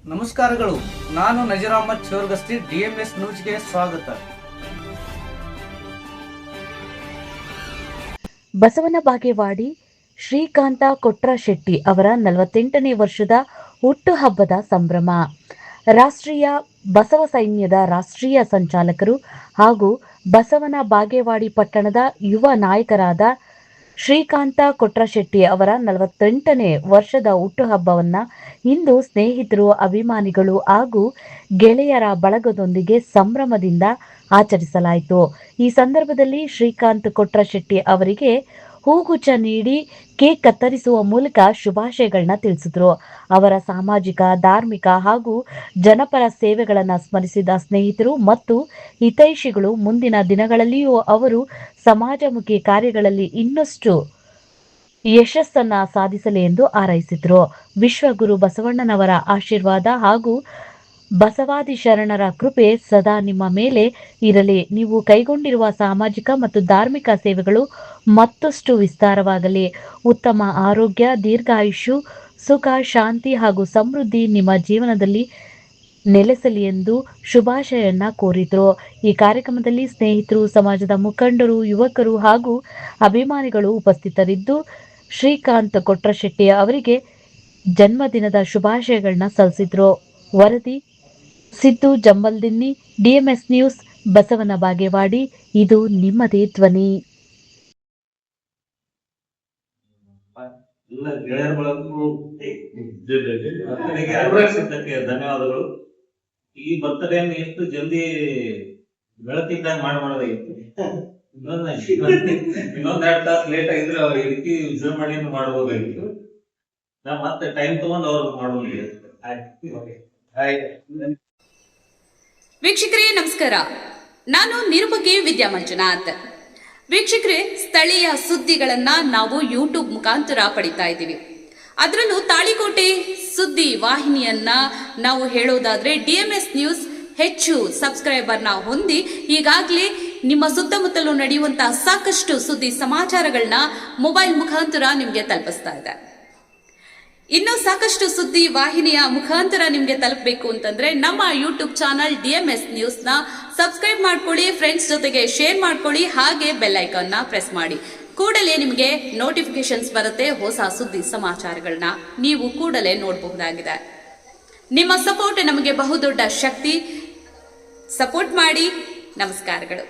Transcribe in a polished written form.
ನಮಸ್ಕಾರಗಳು. ನಾನು ನಜೀರ್ ಅಹಮದ್ ಚೋರ್ಗಸ್ತಿ, DMS ನ್ಯೂಸ್ಗೆ ಸ್ವಾಗತ. ಬಸವನ ಬಾಗೇವಾಡಿ ಶ್ರೀಕಾಂತ ಕೊಟ್ರಶೆಟ್ಟಿ ಅವರ 48ನೇ ವರ್ಷದ ಹುಟ್ಟುಹಬ್ಬದ ಸಂಭ್ರಮ. ರಾಷ್ಟ್ರೀಯ ಬಸವ ಸೈನ್ಯದ ರಾಷ್ಟ್ರೀಯ ಸಂಚಾಲಕರು ಹಾಗೂ ಬಸವನ ಬಾಗೇವಾಡಿ ಪಟ್ಟಣದ ಯುವ ನಾಯಕರಾದ ಶ್ರೀಕಾಂತ ಕೊಟ್ರಶೆಟ್ಟಿ ಅವರ 48ನೇ ವರ್ಷದ ಹುಟ್ಟುಹಬ್ಬವನ್ನು ಇಂದು ಸ್ನೇಹಿತರು, ಅಭಿಮಾನಿಗಳು ಹಾಗೂ ಗೆಳೆಯರ ಬಳಗದೊಂದಿಗೆ ಸಂಭ್ರಮದಿಂದ ಆಚರಿಸಲಾಯಿತು. ಈ ಸಂದರ್ಭದಲ್ಲಿ ಶ್ರೀಕಾಂತ್ ಕೊಟ್ರಶೆಟ್ಟಿ ಅವರಿಗೆ ಹೂಗುಚ್ಛ ನೀಡಿ ಕೇಕ್ ಕತ್ತರಿಸುವ ಮೂಲಕ ಶುಭಾಶಯಗಳನ್ನ ತಿಳಿಸಿದ್ರು. ಅವರ ಸಾಮಾಜಿಕ, ಧಾರ್ಮಿಕ ಹಾಗೂ ಜನಪರ ಸೇವೆಗಳನ್ನು ಸ್ಮರಿಸಿದ ಸ್ನೇಹಿತರು ಮತ್ತು ಹಿತೈಷಿಗಳು ಮುಂದಿನ ದಿನಗಳಲ್ಲಿಯೂ ಅವರು ಸಮಾಜಮುಖಿ ಕಾರ್ಯಗಳಲ್ಲಿ ಇನ್ನಷ್ಟು ಯಶಸ್ಸನ್ನ ಸಾಧಿಸಲಿ ಎಂದು ಹಾರೈಸಿದರು. ವಿಶ್ವಗುರು ಬಸವಣ್ಣನವರ ಆಶೀರ್ವಾದ ಹಾಗೂ ಬಸವಾದಿ ಶರಣರ ಕೃಪೆ ಸದಾ ನಿಮ್ಮ ಮೇಲೆ ಇರಲಿ. ನೀವು ಕೈಗೊಂಡಿರುವ ಸಾಮಾಜಿಕ ಮತ್ತು ಧಾರ್ಮಿಕ ಸೇವೆಗಳು ಮತ್ತಷ್ಟು ವಿಸ್ತಾರವಾಗಲಿ. ಉತ್ತಮ ಆರೋಗ್ಯ, ದೀರ್ಘಾಯುಷ್ಯ, ಸುಖ, ಶಾಂತಿ ಹಾಗೂ ಸಮೃದ್ಧಿ ನಿಮ್ಮ ಜೀವನದಲ್ಲಿ ನೆಲೆಸಲಿ ಎಂದು ಶುಭಾಶಯನ್ನ ಕೋರಿದರು. ಈ ಕಾರ್ಯಕ್ರಮದಲ್ಲಿ ಸ್ನೇಹಿತರು, ಸಮಾಜದ ಮುಖಂಡರು, ಯುವಕರು ಹಾಗೂ ಅಭಿಮಾನಿಗಳು ಉಪಸ್ಥಿತರಿದ್ದು ಶ್ರೀಕಾಂತ್ ಕೊಟ್ರಶೆಟ್ಟಿ ಅವರಿಗೆ ಜನ್ಮದಿನದ ಶುಭಾಶಯಗಳನ್ನ ಸಲ್ಲಿಸಿದ್ರು. ವರದಿ ಸಿದ್ದು ಜಂಬಲ್ದಿನ್ನಿ, DMS ನ್ಯೂಸ್, ಬಸವನ ಬಾಗೇವಾಡಿ. ಇದು ನಿಮ್ಮದೇ ಧ್ವನಿ. ಎಲ್ಲ ಗೆಳೆಯರ ಬಳಗಕ್ಕೂ ಧನ್ಯವಾದಗಳು. ಈ ಬರ್ತಡೆಯನ್ನು ಎಷ್ಟು ಜಲ್ದಿ ಬೆಳಕಿದ್ದಾಗ ಮಾಡಬಹುದಾಗಿತ್ತು. ಇನ್ನೊಂದ್ 2 ತಾಸು ಲೇಟ್ ಆಗಿದ್ರೆ ಅವ್ರ ಈ ರೀತಿ ವಿಜೃಂಭಣೆಯನ್ನು ಮಾಡಬಹುದಾಗಿತ್ತು. ನಾ ಮತ್ತೆ ಟೈಮ್ ತಗೊಂಡು ಅವ್ರಿಗೆ ಮಾಡಬಹುದಾಗಿತ್ತು. ವೀಕ್ಷಕರೇ ನಮಸ್ಕಾರ, ನಾನು ನಿರುಪಗೆ ವಿದ್ಯಾ ಮಂಜುನಾಥ್. ವೀಕ್ಷಕರೇ, ಸ್ಥಳೀಯ ಸುದ್ದಿಗಳನ್ನ ನಾವು ಯೂಟ್ಯೂಬ್ ಮುಖಾಂತರ ಪಡಿತಾ ಇದ್ದೀವಿ. ಅದರಲ್ಲೂ ತಾಳಿಕೋಟೆ ಸುದ್ದಿ ವಾಹಿನಿಯನ್ನ ನಾವು ಹೇಳೋದಾದ್ರೆ DMS ನ್ಯೂಸ್ ಹೆಚ್ಚು ಸಬ್ಸ್ಕ್ರೈಬರ್ನ ಹೊಂದಿ ಈಗಾಗಲೇ ನಿಮ್ಮ ಸುತ್ತಮುತ್ತಲೂ ನಡೆಯುವಂತಹ ಸಾಕಷ್ಟು ಸುದ್ದಿ ಸಮಾಚಾರಗಳನ್ನ ಮೊಬೈಲ್ ಮುಖಾಂತರ ನಿಮಗೆ ತಲುಪಿಸ್ತಾ ಇದೆ. ಇನ್ನೂ ಸಾಕಷ್ಟು ಸುದ್ದಿ ವಾಹಿನಿಯ ಮುಖಾಂತರ ನಿಮಗೆ ತಲುಪಬೇಕು ಅಂತಂದ್ರೆ ನಮ್ಮ ಯೂಟ್ಯೂಬ್ ಚಾನಲ್ DMS ನ್ಯೂಸ್ನ ಸಬ್ಸ್ಕ್ರೈಬ್ ಮಾಡ್ಕೊಳ್ಳಿ, ಫ್ರೆಂಡ್ಸ್ ಜೊತೆಗೆ ಶೇರ್ ಮಾಡ್ಕೊಳ್ಳಿ, ಹಾಗೆ ಬೆಲ್ ಐಕಾನ್ನ ಪ್ರೆಸ್ ಮಾಡಿ. ಕೂಡಲೇ ನಿಮಗೆ ನೋಟಿಫಿಕೇಶನ್ಸ್ ಬರುತ್ತೆ. ಹೊಸ ಸುದ್ದಿ ಸಮಾಚಾರಗಳನ್ನ ನೀವು ಕೂಡಲೇ ನೋಡಬಹುದಾಗಿದೆ. ನಿಮ್ಮ ಸಪೋರ್ಟ್ ನಮಗೆ ಬಹುದೊಡ್ಡ ಶಕ್ತಿ. ಸಪೋರ್ಟ್ ಮಾಡಿ. ನಮಸ್ಕಾರಗಳು.